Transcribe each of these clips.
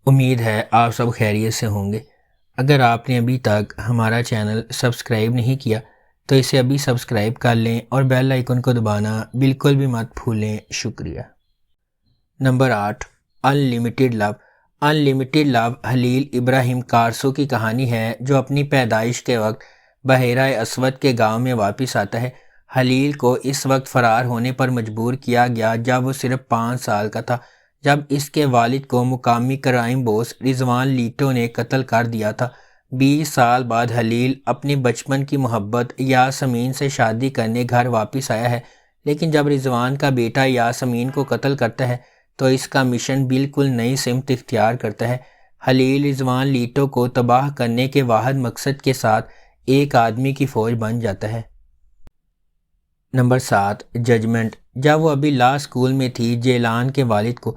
امید ہے آپ سب خیریت سے ہوں گے۔ اگر آپ نے ابھی تک ہمارا چینل سبسکرائب نہیں کیا تو اسے ابھی سبسکرائب کر لیں اور بیل آئیکن کو دبانا بالکل بھی مت بھولیں۔ شکریہ۔ نمبر 8، ان لمیٹڈ لو۔ ان لمیٹڈ لو خلیل ابراہیم کارسو کی کہانی ہے، جو اپنی پیدائش کے وقت بحیرہ اسود کے گاؤں میں واپس آتا ہے۔ خلیل کو اس وقت فرار ہونے پر مجبور کیا گیا جب وہ صرف 5 سال کا تھا، جب اس کے والد کو مقامی کرائم بوس رضوان لیٹو نے قتل کر دیا تھا۔ 20 سال بعد خلیل اپنی بچپن کی محبت یاسمین سے شادی کرنے گھر واپس آیا ہے، لیکن جب رضوان کا بیٹا یاسمین کو قتل کرتا ہے تو اس کا مشن بالکل نئی سمت اختیار کرتا ہے۔ خلیل رضوان لیٹو کو تباہ کرنے کے واحد مقصد کے ساتھ ایک آدمی کی فوج بن جاتا ہے۔ Number 7، judgement. جب وہ ابھی لا اسکول میں تھی، جیلان کے والد کو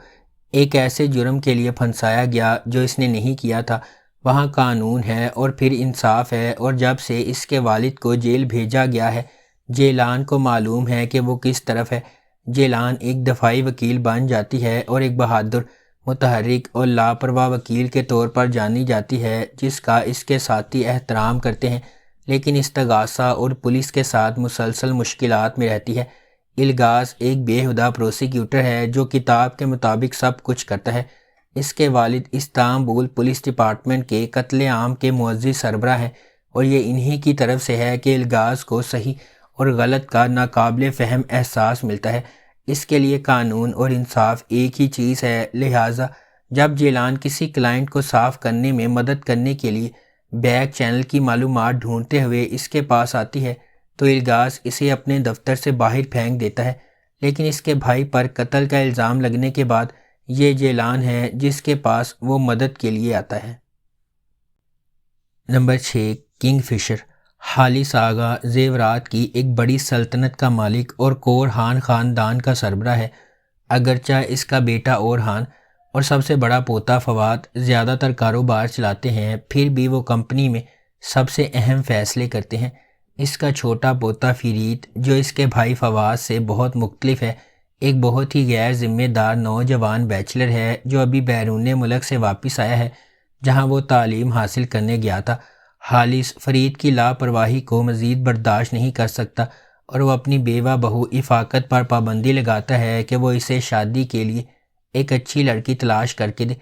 ایک ایسے جرم کے لیے پھنسایا گیا جو اس نے نہیں کیا تھا۔ وہاں قانون ہے اور پھر انصاف ہے، اور جب سے اس کے والد کو جیل بھیجا گیا ہے، جیلان کو معلوم ہے کہ وہ کس طرف ہے۔ جیلان ایک دفاعی وکیل بن جاتی ہے اور ایک بہادر، متحرک اور لاپرواہ وکیل کے طور پر جانی جاتی ہے، جس کا اس کے ساتھی احترام کرتے ہیں، لیکن استغاثہ اور پولیس کے ساتھ مسلسل مشکلات میں رہتی ہے۔ الغاز ایک بےہودہ پروسیکیوٹر ہے جو کتاب کے مطابق سب کچھ کرتا ہے۔ اس کے والد استنبول پولیس ڈپارٹمنٹ کے قتل عام کے معزز سربراہ ہیں، اور یہ انہی کی طرف سے ہے کہ الغاز کو صحیح اور غلط کا ناقابل فہم احساس ملتا ہے۔ اس کے لیے قانون اور انصاف ایک ہی چیز ہے، لہٰذا جب جیلان کسی کلائنٹ کو صاف کرنے میں مدد کرنے کے لیے بیک چینل کی معلومات ڈھونڈتے ہوئے اس کے پاس آتی ہے تو الغاز اسے اپنے دفتر سے باہر پھینک دیتا ہے، لیکن اس کے بھائی پر قتل کا الزام لگنے کے بعد یہ جیلان ہے جس کے پاس وہ مدد کے لیے آتا ہے۔ نمبر 6، کنگ فشر۔ خالص آغا زیورات کی ایک بڑی سلطنت کا مالک اور کورہان خاندان کا سربراہ ہے۔ اگرچہ اس کا بیٹا اورہان اور سب سے بڑا پوتا فواد زیادہ تر کاروبار چلاتے ہیں، پھر بھی وہ کمپنی میں سب سے اہم فیصلے کرتے ہیں۔ اس کا چھوٹا پوتا فرید، جو اس کے بھائی فواد سے بہت مختلف ہے، ایک بہت ہی غیر ذمہ دار نوجوان بیچلر ہے جو ابھی بیرون ملک سے واپس آیا ہے، جہاں وہ تعلیم حاصل کرنے گیا تھا۔ خالص فرید کی لاپرواہی کو مزید برداشت نہیں کر سکتا اور وہ اپنی بیوہ بہو افاقت پر پابندی لگاتا ہے کہ وہ اسے شادی کے لیے ایک اچھی لڑکی تلاش کر کے دے۔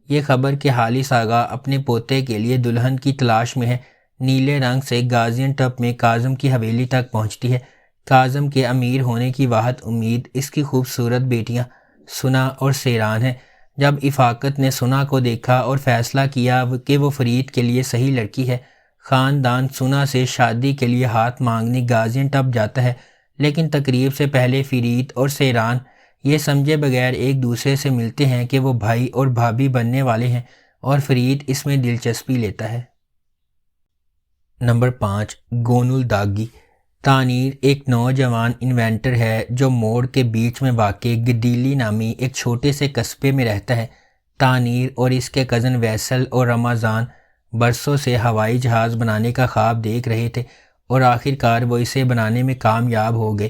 یہ خبر کہ خالص آغا اپنے پوتے کے لیے دلہن کی تلاش میں ہے، نیلے رنگ سے گازین ٹپ میں کاظم کی حویلی تک پہنچتی ہے۔ کاظم کے امیر ہونے کی واحد امید اس کی خوبصورت بیٹیاں سنا اور سیران ہیں۔ جب افاقت نے سنا کو دیکھا اور فیصلہ کیا کہ وہ فرید کے لیے صحیح لڑکی ہے، خاندان سنا سے شادی کے لیے ہاتھ مانگنے گازین ٹپ جاتا ہے، لیکن تقریب سے پہلے فرید اور سیران یہ سمجھے بغیر ایک دوسرے سے ملتے ہیں کہ وہ بھائی اور بھابھی بننے والے ہیں، اور فرید اس میں دلچسپی لیتا ہے۔ نمبر 5، گونل داگی۔ تانیر ایک نوجوان انوینٹر ہے جو موڑ کے بیچ میں واقع گدیلی نامی ایک چھوٹے سے قصبے میں رہتا ہے۔ تانیر اور اس کے کزن ویسل اور رمضان برسوں سے ہوائی جہاز بنانے کا خواب دیکھ رہے تھے، اور آخر کار وہ اسے بنانے میں کامیاب ہو گئے،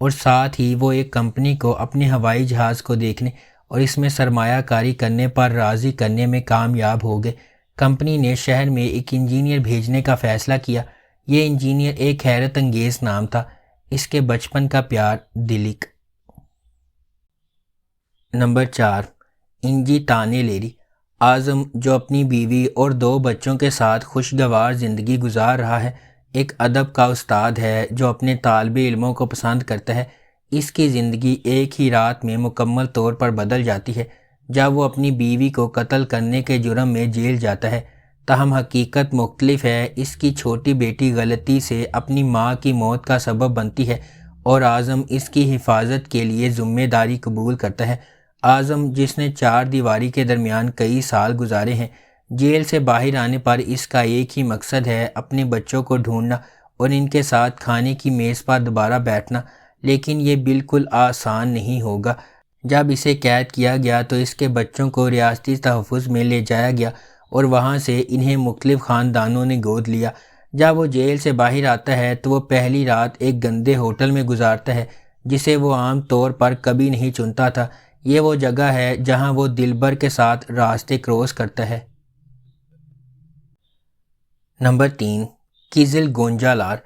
اور ساتھ ہی وہ ایک کمپنی کو اپنے ہوائی جہاز کو دیکھنے اور اس میں سرمایہ کاری کرنے پر راضی کرنے میں کامیاب ہو گئے۔ کمپنی نے شہر میں ایک انجینئر بھیجنے کا فیصلہ کیا۔ یہ انجینئر ایک حیرت انگیز نام تھا، اس کے بچپن کا پیار دلک۔ نمبر 4، انجی تانے لیری۔ اعظم، جو اپنی بیوی اور 2 بچوں کے ساتھ خوشگوار زندگی گزار رہا ہے، ایک ادب کا استاد ہے جو اپنے طالب علموں کو پسند کرتا ہے۔ اس کی زندگی ایک ہی رات میں مکمل طور پر بدل جاتی ہے جب وہ اپنی بیوی کو قتل کرنے کے جرم میں جیل جاتا ہے۔ تاہم حقیقت مختلف ہے۔ اس کی چھوٹی بیٹی غلطی سے اپنی ماں کی موت کا سبب بنتی ہے، اور اعظم اس کی حفاظت کے لیے ذمہ داری قبول کرتا ہے۔ اعظم، جس نے 4 دیواری کے درمیان کئی سال گزارے ہیں، جیل سے باہر آنے پر اس کا ایک ہی مقصد ہے، اپنے بچوں کو ڈھونڈنا اور ان کے ساتھ کھانے کی میز پر دوبارہ بیٹھنا، لیکن یہ بالکل آسان نہیں ہوگا۔ جب اسے قید کیا گیا تو اس کے بچوں کو ریاستی تحفظ میں لے جایا گیا اور وہاں سے انہیں مختلف خاندانوں نے گود لیا۔ جب وہ جیل سے باہر آتا ہے تو وہ پہلی رات ایک گندے ہوٹل میں گزارتا ہے جسے وہ عام طور پر کبھی نہیں چنتا تھا۔ یہ وہ جگہ ہے جہاں وہ دلبر کے ساتھ راستے کراس کرتا ہے۔ نمبر 3، کیزل گونجا لار۔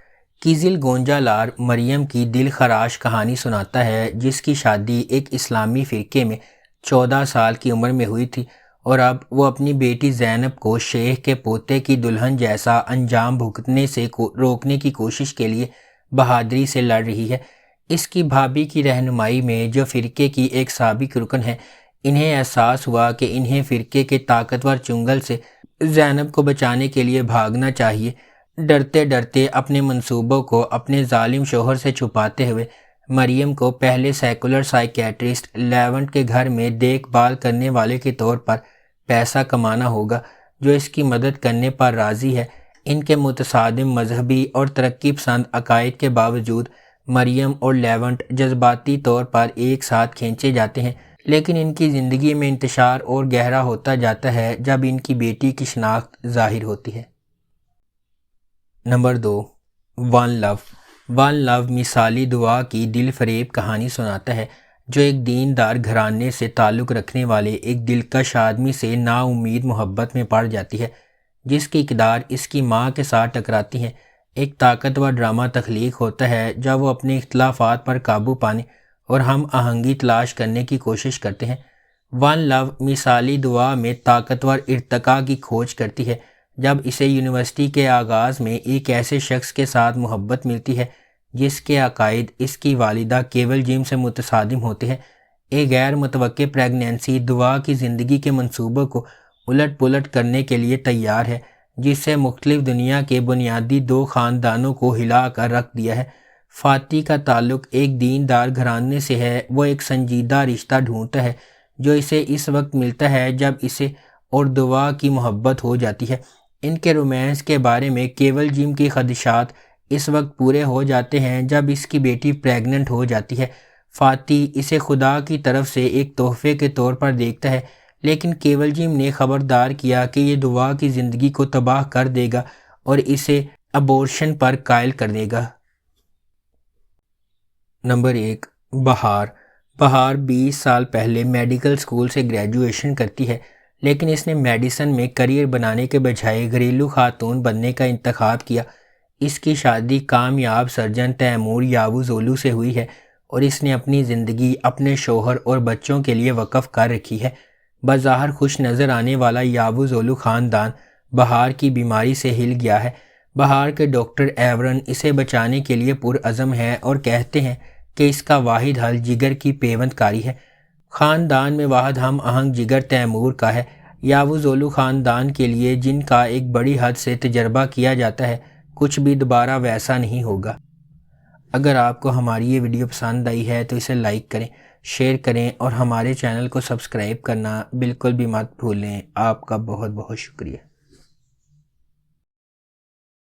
کیزل گونجا لار مریم کی دل خراش کہانی سناتا ہے، جس کی شادی ایک اسلامی فرقے میں 14 سال کی عمر میں ہوئی تھی، اور اب وہ اپنی بیٹی زینب کو شیخ کے پوتے کی دلہن جیسا انجام بھگتنے سے روکنے کی کوشش کے لیے بہادری سے لڑ رہی ہے۔ اس کی بھابھی کی رہنمائی میں، جو فرقے کی ایک سابق رکن ہے، انہیں احساس ہوا کہ انہیں فرقے کے طاقتور چنگل سے زینب کو بچانے کے لیے بھاگنا چاہیے۔ ڈرتے ڈرتے اپنے منصوبوں کو اپنے ظالم شوہر سے چھپاتے ہوئے مریم کو پہلے سیکولر سائیکیٹرسٹ لیونٹ کے گھر میں دیکھ بھال کرنے والے کے طور پر پیسہ کمانا ہوگا، جو اس کی مدد کرنے پر راضی ہے۔ ان کے متصادم مذہبی اور ترقی پسند عقائد کے باوجود مریم اور لیونٹ جذباتی طور پر ایک ساتھ کھینچے جاتے ہیں، لیکن ان کی زندگی میں انتشار اور گہرا ہوتا جاتا ہے جب ان کی بیٹی کی شناخت ظاہر ہوتی ہے۔ نمبر 2، ون لو۔ ون لو مثالی دعا کی دل فریب کہانی سناتا ہے، جو ایک دیندار گھرانے سے تعلق رکھنے والے ایک دلکش آدمی سے نا امید محبت میں پڑ جاتی ہے، جس کی اقدار اس کی ماں کے ساتھ ٹکراتی ہیں۔ ایک طاقتور ڈرامہ تخلیق ہوتا ہے جب وہ اپنے اختلافات پر قابو پانے اور ہم آہنگی تلاش کرنے کی کوشش کرتے ہیں۔ ون لو مثالی دعا میں طاقتور ارتقاء کی کھوج کرتی ہے، جب اسے یونیورسٹی کے آغاز میں ایک ایسے شخص کے ساتھ محبت ملتی ہے جس کے عقائد اس کی والدہ کیول جیم سے متصادم ہوتے ہیں۔ ایک غیر متوقع پریگنینسی دعا کی زندگی کے منصوبوں کو الٹ پلٹ کرنے کے لیے تیار ہے، جس سے مختلف دنیا کے بنیادی 2 خاندانوں کو ہلا کر رکھ دیا ہے۔ فاتح کا تعلق ایک دیندار گھرانے سے ہے۔ وہ ایک سنجیدہ رشتہ ڈھونڈتا ہے جو اسے اس وقت ملتا ہے جب اسے اور دعا کی محبت ہو جاتی ہے۔ ان کے رومانس کے بارے میں کیول جیم کی خدشات اس وقت پورے ہو جاتے ہیں جب اس کی بیٹی پریگننٹ ہو جاتی ہے۔ فاتح اسے خدا کی طرف سے ایک تحفے کے طور پر دیکھتا ہے، لیکن کیول جیم نے خبردار کیا کہ یہ دعا کی زندگی کو تباہ کر دے گا اور اسے ابورشن پر قائل کر دے گا۔ نمبر 1، بہار۔ بہار 20 سال پہلے میڈیکل اسکول سے گریجویشن کرتی ہے، لیکن اس نے میڈیسن میں کریئر بنانے کے بجائے گھریلو خاتون بننے کا انتخاب کیا۔ اس کی شادی کامیاب سرجن تیمور یاووزولو سے ہوئی ہے، اور اس نے اپنی زندگی اپنے شوہر اور بچوں کے لیے وقف کر رکھی ہے۔ بظاہر خوش نظر آنے والا یاووزولو خاندان بہار کی بیماری سے ہل گیا ہے۔ بہار کے ڈاکٹر ایورن اسے بچانے کے لیے پرعزم ہیں اور کہتے ہیں کہ اس کا واحد حل جگر کی پیوند کاری ہے۔ خاندان میں واحد ہم آہنگ جگر تیمور کا ہے۔ یاووزولو خاندان کے لیے، جن کا ایک بڑی حد سے تجربہ کیا جاتا ہے، کچھ بھی دوبارہ ویسا نہیں ہوگا۔ اگر آپ کو ہماری یہ ویڈیو پسند آئی ہے تو اسے لائک کریں، شیئر کریں اور ہمارے چینل کو سبسکرائب کرنا بالکل بھی مت بھولیں۔ آپ کا بہت بہت شکریہ۔